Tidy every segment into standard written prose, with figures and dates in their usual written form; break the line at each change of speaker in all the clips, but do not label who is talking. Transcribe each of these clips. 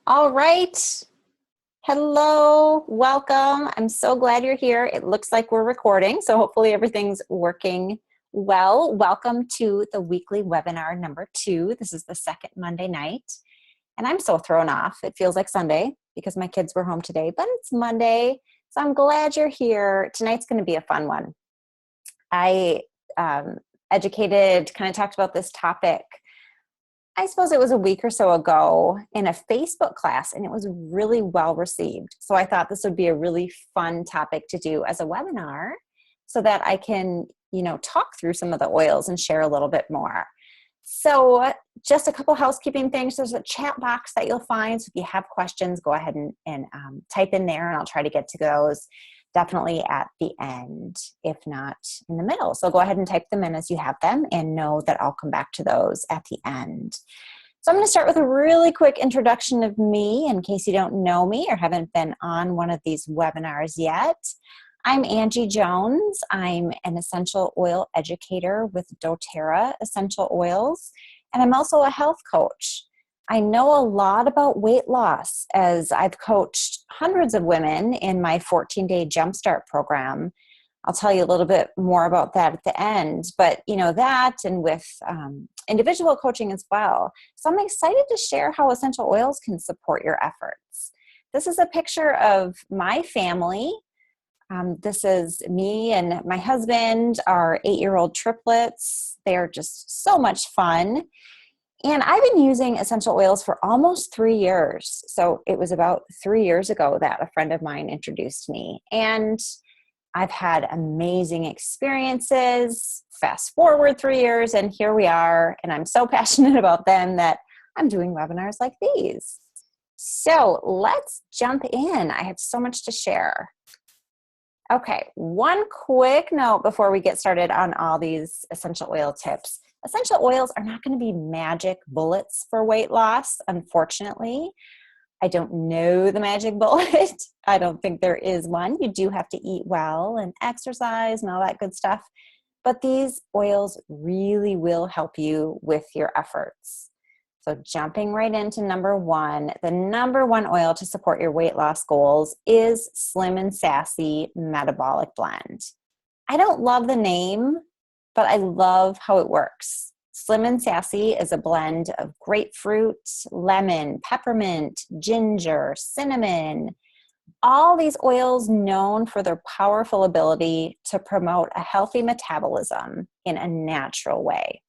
All right. Hello. Welcome. I'm so glad you're here. It looks like we're recording, so hopefully everything's working well. Welcome to the weekly webinar number 2. This is the second Monday night, and I'm so thrown off. It feels like Sunday because my kids were home today, but it's Monday, so I'm glad you're here. Tonight's going to be a fun one. I talked about this topic, I suppose it was a week or so ago in a Facebook class, and it was really well received. So I thought this would be a really fun topic to do as a webinar so that I can, talk through some of the oils and share a little bit more. So just a couple housekeeping things. There's a chat box that you'll find. So if you have questions, go ahead and type in there, and I'll try to get to those definitely at the end, if not in the middle. So go ahead and type them in as you have them, and know that I'll come back to those at the end. So I'm going to start with a really quick introduction of me in case you don't know me or haven't been on one of these webinars yet. I'm Angie Jones. I'm an essential oil educator with doTERRA Essential Oils, and I'm also a health coach. I know a lot about weight loss as I've coached hundreds of women in my 14-day Jumpstart program. I'll tell you a little bit more about that at the end, but that and with individual coaching as well. So I'm excited to share how essential oils can support your efforts. This is a picture of my family. This is me and my husband, our 8-year-old triplets. They're just so much fun. And I've been using essential oils for almost 3 years. So it was about 3 years ago that a friend of mine introduced me. And I've had amazing experiences. Fast forward 3 years, and here we are. And I'm so passionate about them that I'm doing webinars like these. So let's jump in. I have so much to share. Okay, one quick note before we get started on all these essential oil tips. Essential oils are not going to be magic bullets for weight loss, unfortunately. I don't know the magic bullet. I don't think there is one. You do have to eat well and exercise and all that good stuff. But these oils really will help you with your efforts. So jumping right into number 1, the number 1 oil to support your weight loss goals is Slim and Sassy Metabolic Blend. I don't love the name, but I love how it works. Slim and Sassy is a blend of grapefruit, lemon, peppermint, ginger, cinnamon, all these oils known for their powerful ability to promote a healthy metabolism in a natural way.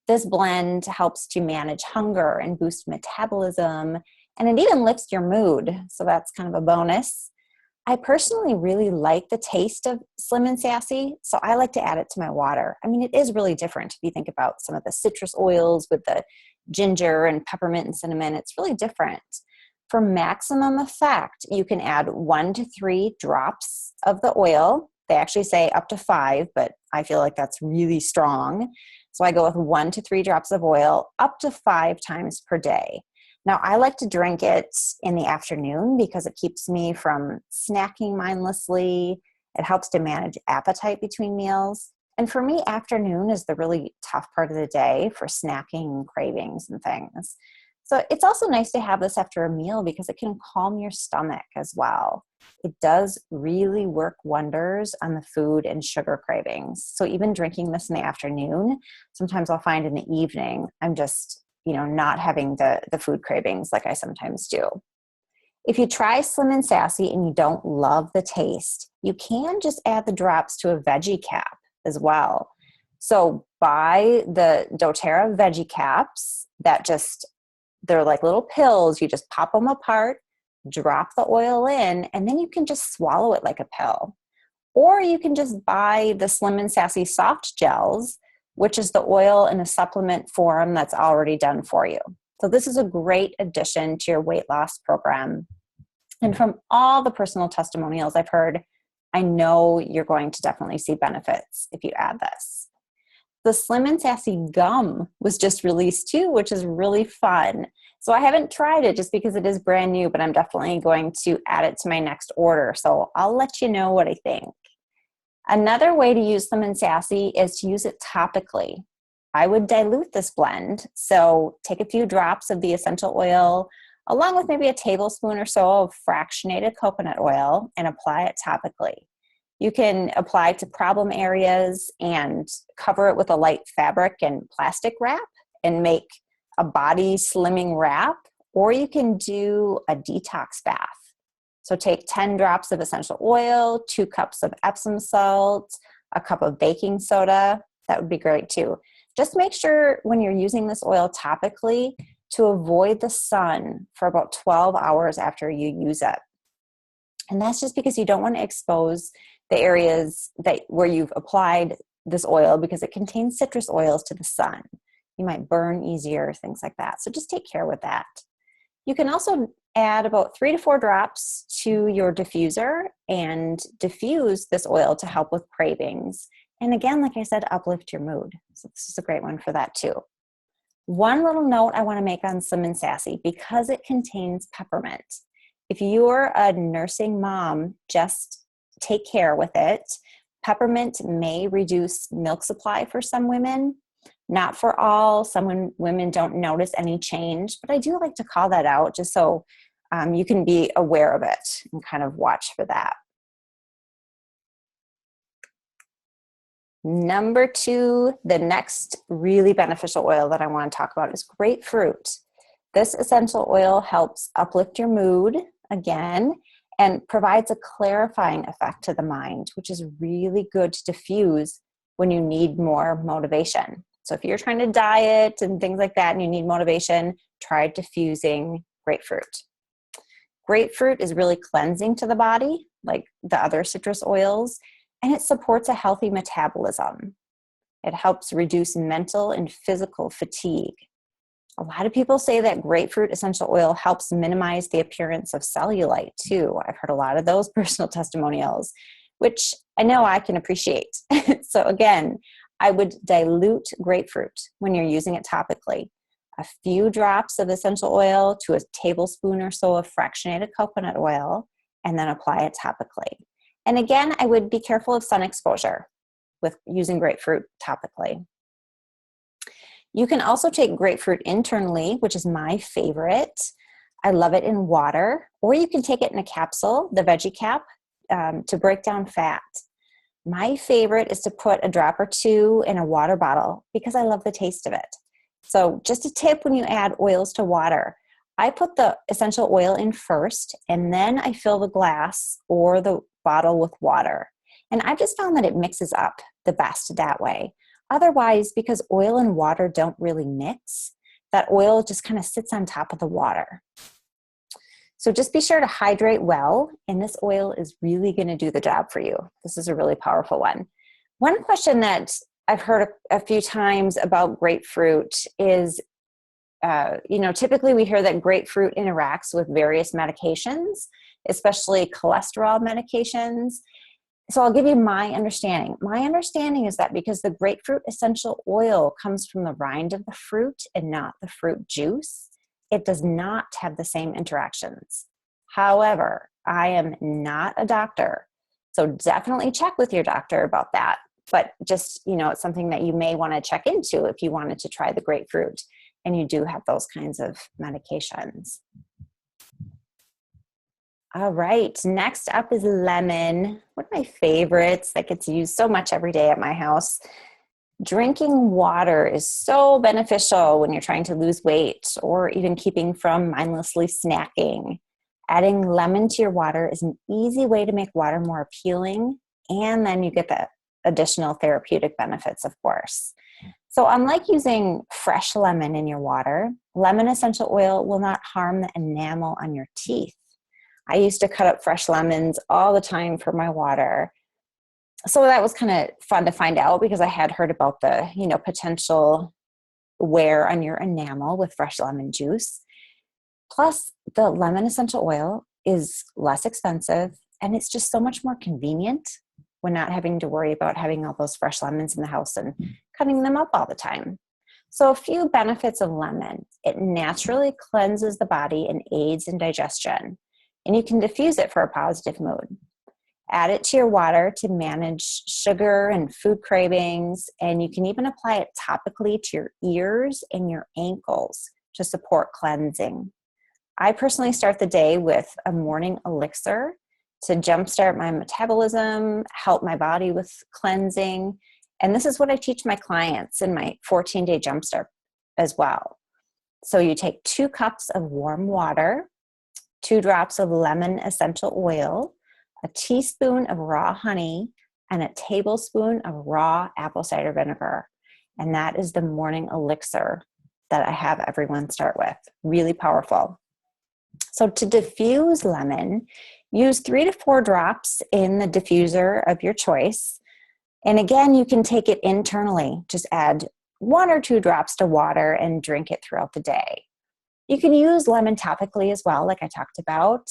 This blend helps to manage hunger and boost metabolism, and it even lifts your mood, so that's kind of a bonus. I personally really like the taste of Slim and Sassy, so I like to add it to my water. I mean, it is really different if you think about some of the citrus oils with the ginger and peppermint and cinnamon. It's really different. For maximum effect, you can add 1 to 3 drops of the oil. They actually say up to 5, but I feel like that's really strong. So I go with 1 to 3 drops of oil up to 5 times per day. Now, I like to drink it in the afternoon because it keeps me from snacking mindlessly. It helps to manage appetite between meals. And for me, afternoon is the really tough part of the day for snacking and cravings and things. So it's also nice to have this after a meal because it can calm your stomach as well. It does really work wonders on the food and sugar cravings. So even drinking this in the afternoon, sometimes I'll find in the evening, I'm just not having the food cravings like I sometimes do. If you try Slim and Sassy and you don't love the taste, you can just add the drops to a veggie cap as well. So buy the doTERRA veggie caps they're like little pills. You just pop them apart, drop the oil in, and then you can just swallow it like a pill. Or you can just buy the Slim and Sassy soft gels, which is the oil in a supplement form that's already done for you. So this is a great addition to your weight loss program. And from all the personal testimonials I've heard, I know you're going to definitely see benefits if you add this. The Slim and Sassy gum was just released too, which is really fun. So I haven't tried it just because it is brand new, but I'm definitely going to add it to my next order. So I'll let you know what I think. Another way to use Slim and Sassy is to use it topically. I would dilute this blend. So take a few drops of the essential oil along with maybe a tablespoon or so of fractionated coconut oil, and apply it topically. You can apply to problem areas and cover it with a light fabric and plastic wrap and make a body slimming wrap, or you can do a detox bath. So take 10 drops of essential oil, 2 cups of Epsom salt, a cup of baking soda. That would be great too. Just make sure when you're using this oil topically to avoid the sun for about 12 hours after you use it. And that's just because you don't want to expose the areas where you've applied this oil, because it contains citrus oils, to the sun. You might burn easier, things like that. So just take care with that. You can also add about 3 to 4 drops to your diffuser and diffuse this oil to help with cravings. And again, like I said, uplift your mood. So this is a great one for that too. One little note I want to make on Slim & Sassy, because it contains peppermint. If you're a nursing mom, just take care with it. Peppermint may reduce milk supply for some women, not for all. Some women don't notice any change, but I do like to call that out just so you can be aware of it and kind of watch for that. Number 2, the next really beneficial oil that I want to talk about is grapefruit. This essential oil helps uplift your mood again and provides a clarifying effect to the mind, which is really good to diffuse when you need more motivation. So if you're trying to diet and things like that and you need motivation, try diffusing grapefruit. Grapefruit is really cleansing to the body, like the other citrus oils, and it supports a healthy metabolism. It helps reduce mental and physical fatigue. A lot of people say that grapefruit essential oil helps minimize the appearance of cellulite too. I've heard a lot of those personal testimonials, which I know I can appreciate. So again, I would dilute grapefruit when you're using it topically. A few drops of essential oil to a tablespoon or so of fractionated coconut oil, and then apply it topically. And again, I would be careful of sun exposure with using grapefruit topically. You can also take grapefruit internally, which is my favorite. I love it in water, or you can take it in a capsule, the veggie cap, to break down fat. My favorite is to put a drop or 2 in a water bottle because I love the taste of it. So just a tip when you add oils to water, I put the essential oil in first, and then I fill the glass or the bottle with water. And I've just found that it mixes up the best that way. Otherwise, because oil and water don't really mix, that oil just kind of sits on top of the water. So just be sure to hydrate well, and this oil is really going to do the job for you. This is a really powerful one. One question that I've heard a few times about grapefruit is, typically we hear that grapefruit interacts with various medications, especially cholesterol medications. So I'll give you my understanding. My understanding is that because the grapefruit essential oil comes from the rind of the fruit and not the fruit juice, it does not have the same interactions. However, I am not a doctor, so definitely check with your doctor about that. But just, it's something that you may want to check into if you wanted to try the grapefruit and you do have those kinds of medications. All right, next up is lemon, one of my favorites that gets used so much every day at my house. Drinking water is so beneficial when you're trying to lose weight or even keeping from mindlessly snacking. Adding lemon to your water is an easy way to make water more appealing, and then you get the additional therapeutic benefits, of course. So unlike using fresh lemon in your water, lemon essential oil will not harm the enamel on your teeth. I used to cut up fresh lemons all the time for my water. So that was kind of fun to find out because I had heard about the, potential wear on your enamel with fresh lemon juice. Plus, the lemon essential oil is less expensive and it's just so much more convenient when not having to worry about having all those fresh lemons in the house and cutting them up all the time. So a few benefits of lemon. It naturally cleanses the body and aids in digestion. And you can diffuse it for a positive mood. Add it to your water to manage sugar and food cravings, and you can even apply it topically to your ears and your ankles to support cleansing. I personally start the day with a morning elixir to jumpstart my metabolism, help my body with cleansing. And this is what I teach my clients in my 14-day jumpstart as well. So you take 2 cups of warm water, 2 drops of lemon essential oil, a teaspoon of raw honey, and a tablespoon of raw apple cider vinegar. And that is the morning elixir that I have everyone start with. Really powerful. So to diffuse lemon, use 3 to 4 drops in the diffuser of your choice. And again, you can take it internally. Just add 1 or 2 drops to water and drink it throughout the day. You can use lemon topically as well, like I talked about,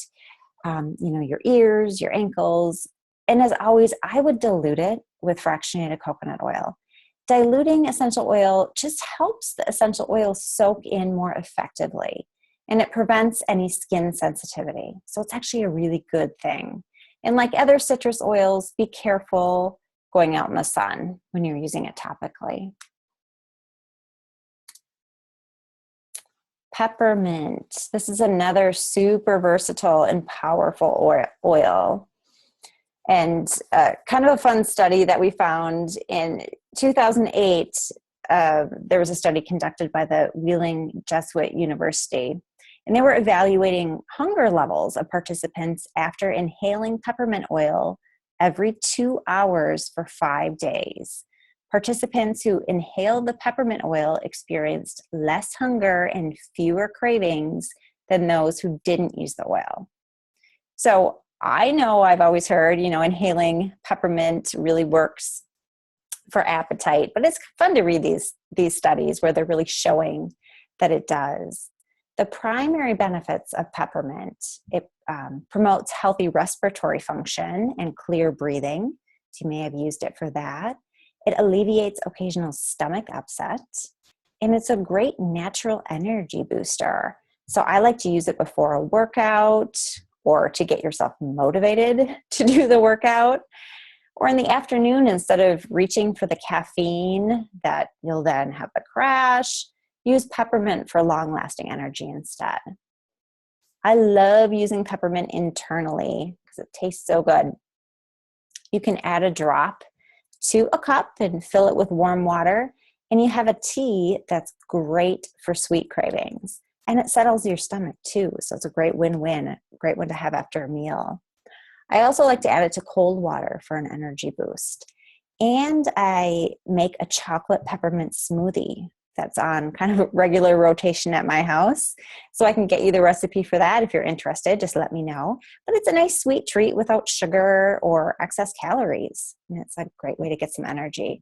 your ears, your ankles. And as always, I would dilute it with fractionated coconut oil. Diluting essential oil just helps the essential oil soak in more effectively, and it prevents any skin sensitivity. So it's actually a really good thing. And like other citrus oils, be careful going out in the sun when you're using it topically. Peppermint. This is another super versatile and powerful oil. And kind of a fun study that we found in 2008, there was a study conducted by the Wheeling Jesuit University, and they were evaluating hunger levels of participants after inhaling peppermint oil every 2 hours for 5 days. Participants who inhaled the peppermint oil experienced less hunger and fewer cravings than those who didn't use the oil. So I know I've always heard, inhaling peppermint really works for appetite, but it's fun to read these studies where they're really showing that it does. The primary benefits of peppermint, it promotes healthy respiratory function and clear breathing. So you may have used it for that. It alleviates occasional stomach upset, and it's a great natural energy booster. So I like to use it before a workout or to get yourself motivated to do the workout, or in the afternoon instead of reaching for the caffeine that you'll then have a crash. Use peppermint for long-lasting energy instead. I love using peppermint internally because it tastes so good. You can add a drop to a cup and fill it with warm water, and you have a tea that's great for sweet cravings. And it settles your stomach too, so it's a great win-win, a great one to have after a meal. I also like to add it to cold water for an energy boost. And I make a chocolate peppermint smoothie that's on kind of a regular rotation at my house. So I can get you the recipe for that if you're interested. Just let me know. But it's a nice sweet treat without sugar or excess calories. And it's a great way to get some energy.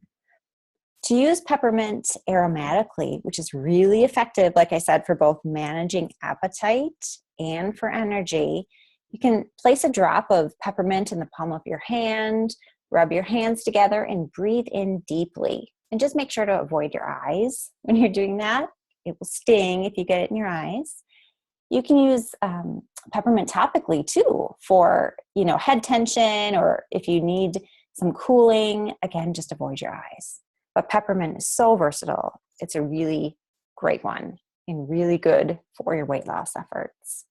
To use peppermint aromatically, which is really effective, like I said, for both managing appetite and for energy, you can place a drop of peppermint in the palm of your hand, rub your hands together, and breathe in deeply. And just make sure to avoid your eyes when you're doing that. It will sting if you get it in your eyes. You can use peppermint topically too for, head tension, or if you need some cooling. Again, just avoid your eyes. But peppermint is so versatile. It's a really great one and really good for your weight loss efforts.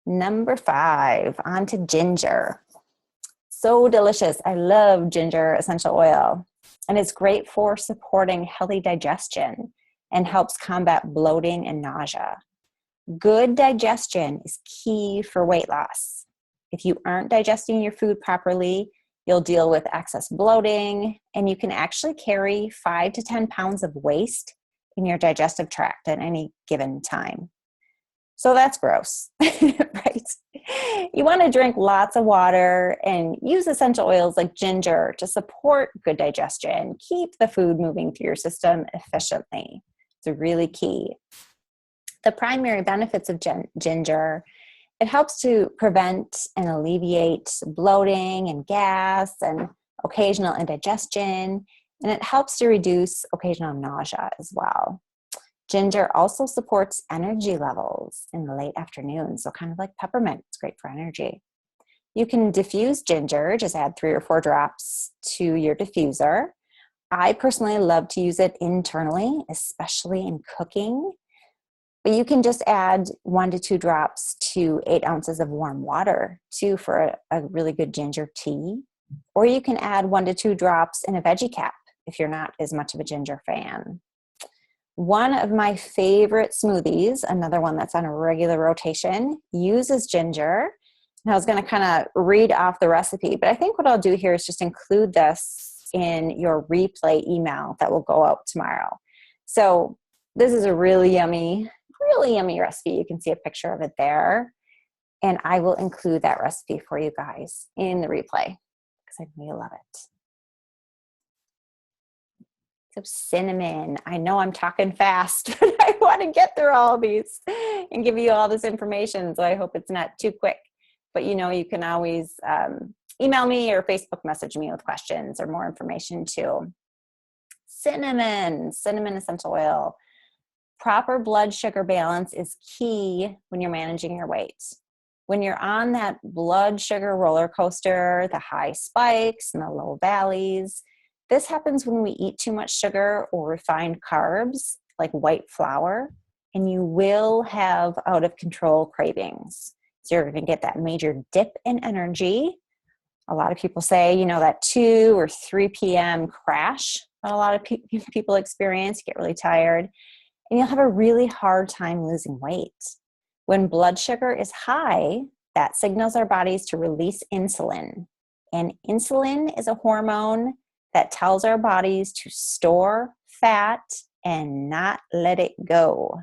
Number 5, on to ginger. So delicious. I love ginger essential oil, and it's great for supporting healthy digestion and helps combat bloating and nausea. Good digestion is key for weight loss. If you aren't digesting your food properly, you'll deal with excess bloating, and you can actually carry 5 to 10 pounds of waste in your digestive tract at any given time. So that's gross, right? You want to drink lots of water and use essential oils like ginger to support good digestion, keep the food moving through your system efficiently. It's really key. The primary benefits of ginger, it helps to prevent and alleviate bloating and gas and occasional indigestion, and it helps to reduce occasional nausea as well. Ginger also supports energy levels in the late afternoon, so kind of like peppermint, it's great for energy. You can diffuse ginger, just add 3 or 4 drops to your diffuser. I personally love to use it internally, especially in cooking. But you can just add 1 to 2 drops to 8 ounces of warm water too for a really good ginger tea. Or you can add 1 to 2 drops in a veggie cap if you're not as much of a ginger fan. One of my favorite smoothies, another one that's on a regular rotation, uses ginger. And I was going to kind of read off the recipe, but I think what I'll do here is just include this in your replay email that will go out tomorrow. So this is a really yummy recipe. You can see a picture of it there. And I will include that recipe for you guys in the replay because I know you love it. So cinnamon. I know I'm talking fast, but I want to get through all these and give you all this information. So I hope it's not too quick. But you know, you can always email me or Facebook message me with questions or more information too. Cinnamon essential oil. Proper blood sugar balance is key when you're managing your weight. When you're on that blood sugar roller coaster, the high spikes and the low valleys, this happens when we eat too much sugar or refined carbs like white flour, and you will have out of control cravings. So you're going to get that major dip in energy. A lot of people say, you know, that 2 or 3 p.m. crash that a lot of people experience, you get really tired, and you'll have a really hard time losing weight. When blood sugar is high, that signals our bodies to release insulin. And insulin is a hormone that tells our bodies to store fat and not let it go.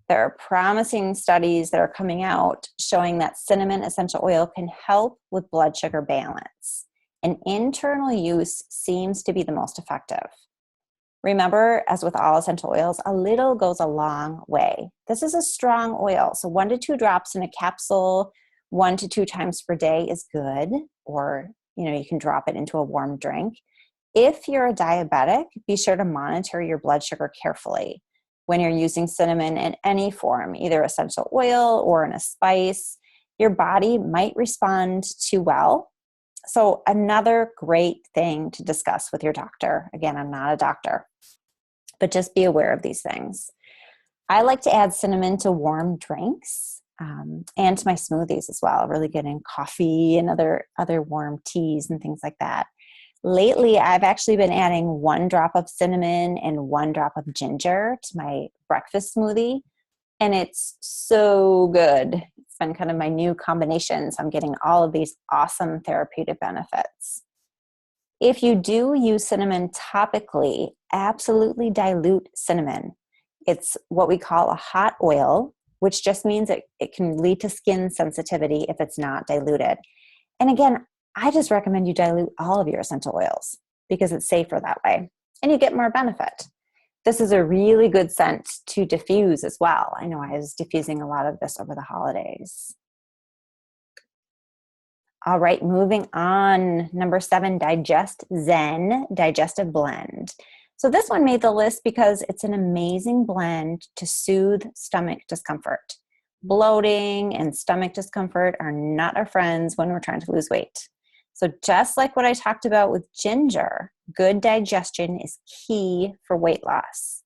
There are promising studies that are coming out showing that cinnamon essential oil can help with blood sugar balance. And internal use seems to be the most effective. Remember, as with all essential oils, a little goes a long way. This is a strong oil, so 1 to 2 drops in a capsule 1 to 2 times per day is good, or you can drop it into a warm drink. If you're a diabetic, be sure to monitor your blood sugar carefully. When you're using cinnamon in any form, either essential oil or in a spice, your body might respond too well. So another great thing to discuss with your doctor. Again, I'm not a doctor, but just be aware of these things. I like to add cinnamon to warm drinks and to my smoothies as well. Really good in coffee and other warm teas and things like that. Lately, I've actually been adding 1 drop of cinnamon and 1 drop of ginger to my breakfast smoothie, and it's so good. It's been kind of my new combination, so I'm getting all of these awesome therapeutic benefits. If you do use cinnamon topically, absolutely dilute cinnamon. It's what we call a hot oil, which just means it can lead to skin sensitivity if it's not diluted. And again, I just recommend you dilute all of your essential oils because it's safer that way and you get more benefit. This is a really good scent to diffuse as well. I know I was diffusing a lot of this over the holidays. All right, moving on. Number 7, Digest Zen Digestive Blend. So this one made the list because it's an amazing blend to soothe stomach discomfort. Bloating and stomach discomfort are not our friends when we're trying to lose weight. So just like what I talked about with ginger, good digestion is key for weight loss.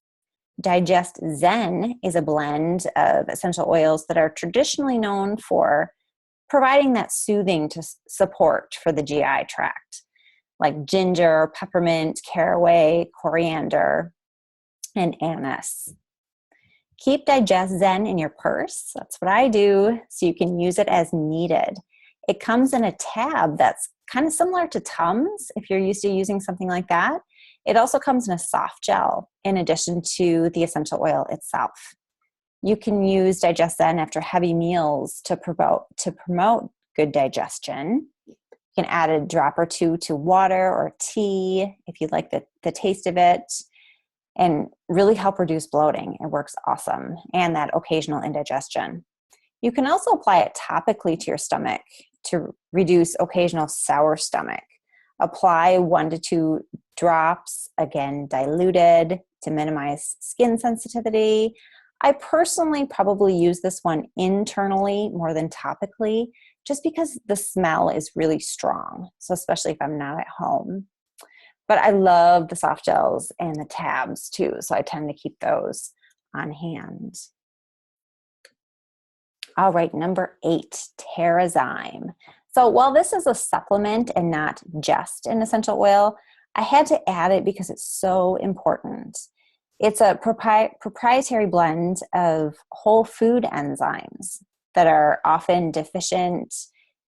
Digest Zen is a blend of essential oils that are traditionally known for providing that soothing to support for the GI tract, like ginger, peppermint, caraway, coriander, and anise. Keep Digest Zen in your purse. That's what I do, so you can use it as needed. It comes in a tab that's kind of similar to Tums, if you're used to using something like that. It also comes in a soft gel in addition to the essential oil itself. You can use Digest Zen after heavy meals to promote good digestion. You can add a drop or 2 to water or tea if you like the taste of it, and really help reduce bloating. It works awesome, and that occasional indigestion. You can also apply it topically to your stomach to reduce occasional sour stomach. Apply 1 to 2 drops, again diluted, to minimize skin sensitivity. I personally probably use this one internally more than topically, just because the smell is really strong. So especially if I'm not at home. But I love the soft gels and the tabs too, so I tend to keep those on hand. All right, number 8, Terrazyme. So while this is a supplement and not just an essential oil, I had to add it because it's so important. It's a proprietary blend of whole food enzymes that are often deficient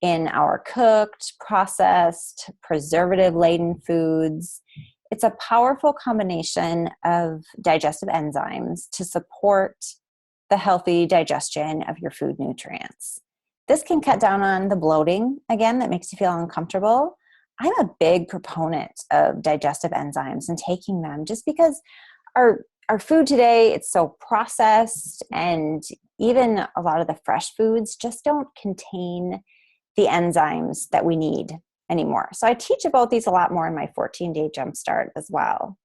in our cooked, processed, preservative-laden foods. It's a powerful combination of digestive enzymes to support the healthy digestion of your food nutrients. This can cut down on the bloating, again, that makes you feel uncomfortable. I'm a big proponent of digestive enzymes and taking them just because our food today, it's so processed, and even a lot of the fresh foods just don't contain the enzymes that we need anymore. So I teach about these a lot more in my 14-day jumpstart as well.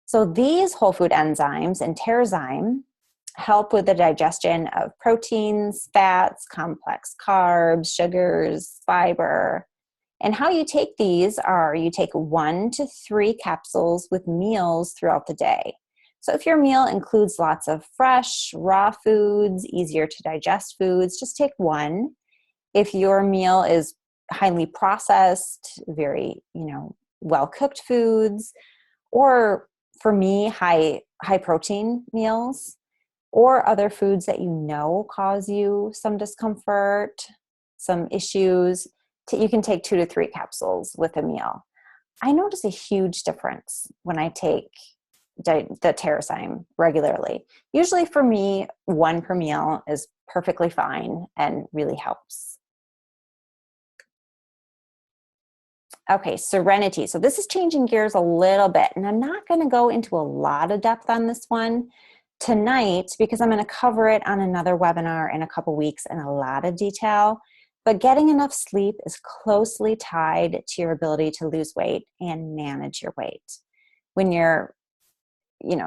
So these whole food enzymes and Terrazyme help with the digestion of proteins, fats, complex carbs, sugars, fiber. And how you take these are you take 1 to 3 capsules with meals throughout the day. So if your meal includes lots of fresh, raw foods, easier to digest foods, just take 1. If your meal is highly processed, very, well-cooked foods, or for me, high protein meals, or other foods that cause you some discomfort, some issues, you can take 2 to 3 capsules with a meal. I notice a huge difference when I take the Terrazyme regularly. Usually for me, 1 per meal is perfectly fine and really helps. Okay, Serenity. So this is changing gears a little bit, and I'm not going to go into a lot of depth on this one tonight because I'm going to cover it on another webinar in a couple weeks in a lot of detail. But getting enough sleep is closely tied to your ability to lose weight and manage your weight. When you're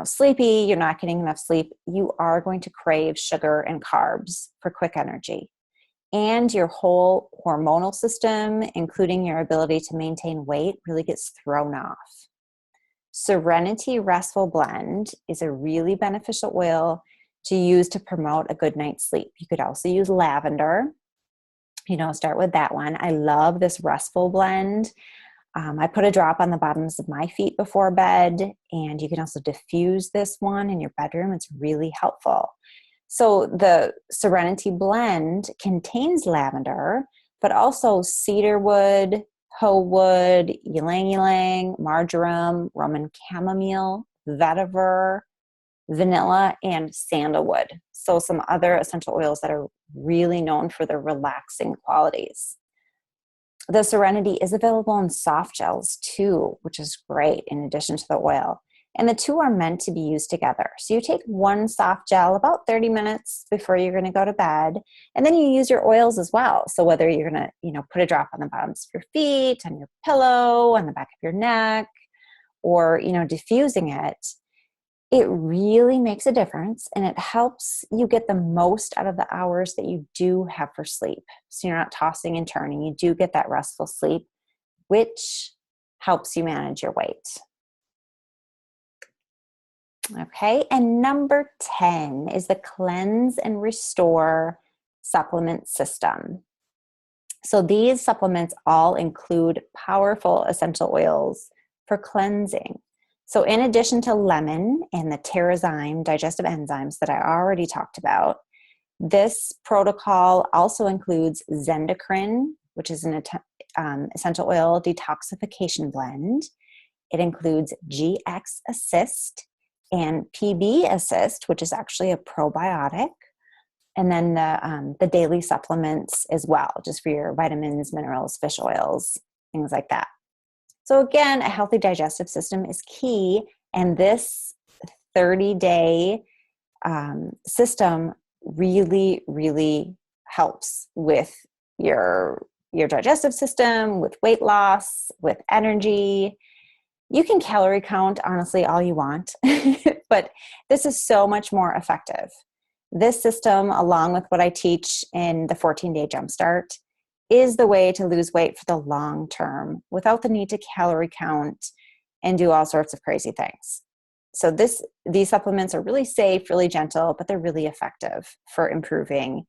sleepy, you're not getting enough sleep, you are going to crave sugar and carbs for quick energy. And your whole hormonal system, including your ability to maintain weight, really gets thrown off. Serenity Restful Blend is a really beneficial oil to use to promote a good night's sleep. You could also use lavender. Start with that one. I love this Restful Blend. I put a drop on the bottoms of my feet before bed, and you can also diffuse this one in your bedroom. It's really helpful. So the Serenity Blend contains lavender, but also cedarwood, hoe wood, ylang ylang, marjoram, Roman chamomile, vetiver, vanilla, and sandalwood. So some other essential oils that are really known for their relaxing qualities. The Serenity is available in soft gels too, which is great in addition to the oil. And the two are meant to be used together. So you take 1 soft gel about 30 minutes before you're going to go to bed, and then you use your oils as well. So whether you're going to, put a drop on the bottoms of your feet, on your pillow, on the back of your neck, or, diffusing it really makes a difference, and it helps you get the most out of the hours that you do have for sleep. So you're not tossing and turning. You do get that restful sleep, which helps you manage your weight. Okay, and number 10 is the Cleanse and Restore supplement system. So these supplements all include powerful essential oils for cleansing. So in addition to lemon and the Terrazyme digestive enzymes that I already talked about, this protocol also includes Zendocrine, which is an essential oil detoxification blend. It includes GX Assist and PB Assist, which is actually a probiotic, and then the daily supplements as well, just for your vitamins, minerals, fish oils, things like that. So again, a healthy digestive system is key, and this 30-day system really, really helps with your digestive system, with weight loss, with energy. You can calorie count, honestly, all you want, but this is so much more effective. This system, along with what I teach in the 14-day jumpstart, is the way to lose weight for the long term without the need to calorie count and do all sorts of crazy things. So these supplements are really safe, really gentle, but they're really effective for improving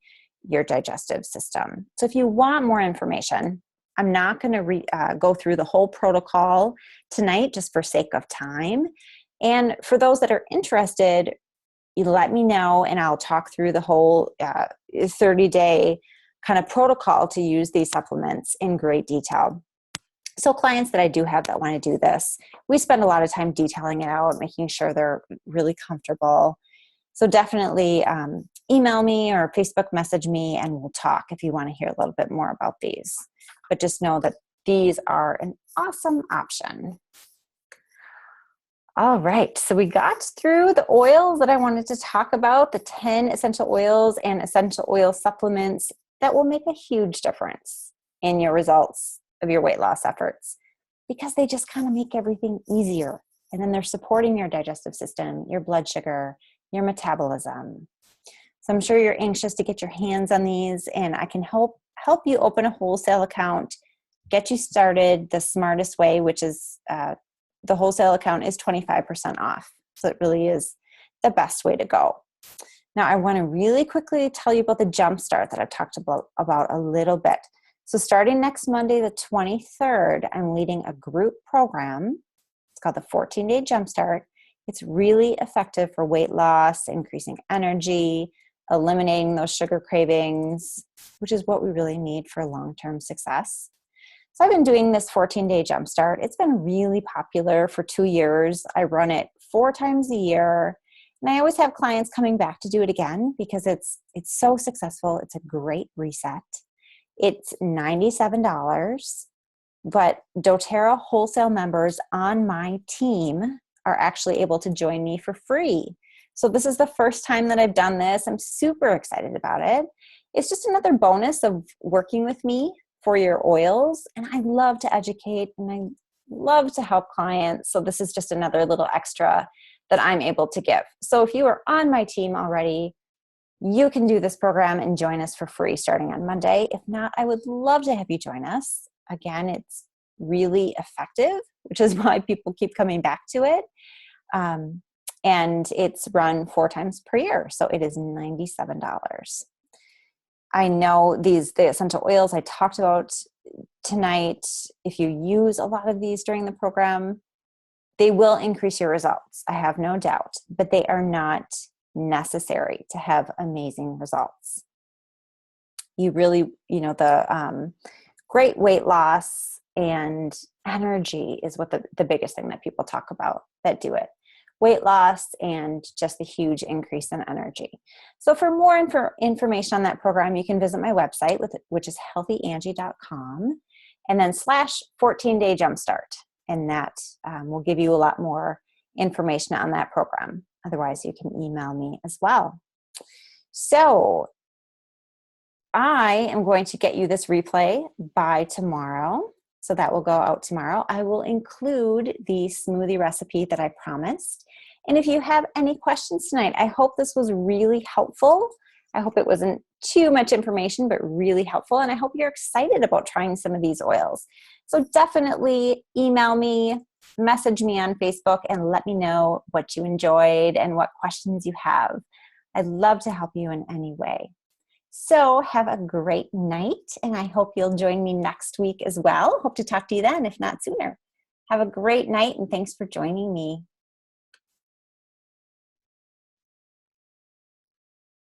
your digestive system. So if you want more information, I'm not going to go through the whole protocol tonight just for sake of time. And for those that are interested, you let me know and I'll talk through the whole 30-day kind of protocol to use these supplements in great detail. So clients that I do have that want to do this, we spend a lot of time detailing it out, making sure they're really comfortable. So definitely email me or Facebook message me and we'll talk if you want to hear a little bit more about these. But just know that these are an awesome option. All right, so we got through the oils that I wanted to talk about, the 10 essential oils and essential oil supplements that will make a huge difference in your results of your weight loss efforts, because they just kind of make everything easier. And then they're supporting your digestive system, your blood sugar, your metabolism. So I'm sure you're anxious to get your hands on these, and I can help you open a wholesale account, get you started the smartest way, which is the wholesale account is 25% off. So it really is the best way to go. Now, I want to really quickly tell you about the Jumpstart that I've talked about a little bit. So starting next Monday, the 23rd, I'm leading a group program. It's called the 14-Day Jumpstart. It's really effective for weight loss, increasing energy, eliminating those sugar cravings, which is what we really need for long-term success. So I've been doing this 14-Day Jumpstart. It's been really popular for 2 years. I run it 4 times a year. And I always have clients coming back to do it again because it's so successful. It's a great reset. It's $97, but doTERRA wholesale members on my team are actually able to join me for free. So this is the first time that I've done this. I'm super excited about it. It's just another bonus of working with me for your oils. And I love to educate and I love to help clients. So this is just another little extra that I'm able to give. So if you are on my team already, you can do this program and join us for free starting on Monday. If not, I would love to have you join us. Again, it's really effective, which is why people keep coming back to it. And it's run 4 times per year. So it is $97. I know the essential oils I talked about tonight, if you use a lot of these during the program, they will increase your results. I have no doubt, but they are not necessary to have amazing results. You really, the great weight loss and energy is what the biggest thing that people talk about that do it. Weight loss and just the huge increase in energy. So for more information on that program, you can visit my website, which is healthyangie.com, and then /14-Day Jumpstart. And that will give you a lot more information on that program. Otherwise, you can email me as well. So I am going to get you this replay by tomorrow. So that will go out tomorrow. I will include the smoothie recipe that I promised. And if you have any questions tonight, I hope this was really helpful. I hope it wasn't too much information, but really helpful. And I hope you're excited about trying some of these oils. So definitely email me, message me on Facebook, and let me know what you enjoyed and what questions you have. I'd love to help you in any way. So have a great night, and I hope you'll join me next week as well. Hope to talk to you then, if not sooner. Have a great night, and thanks for joining me.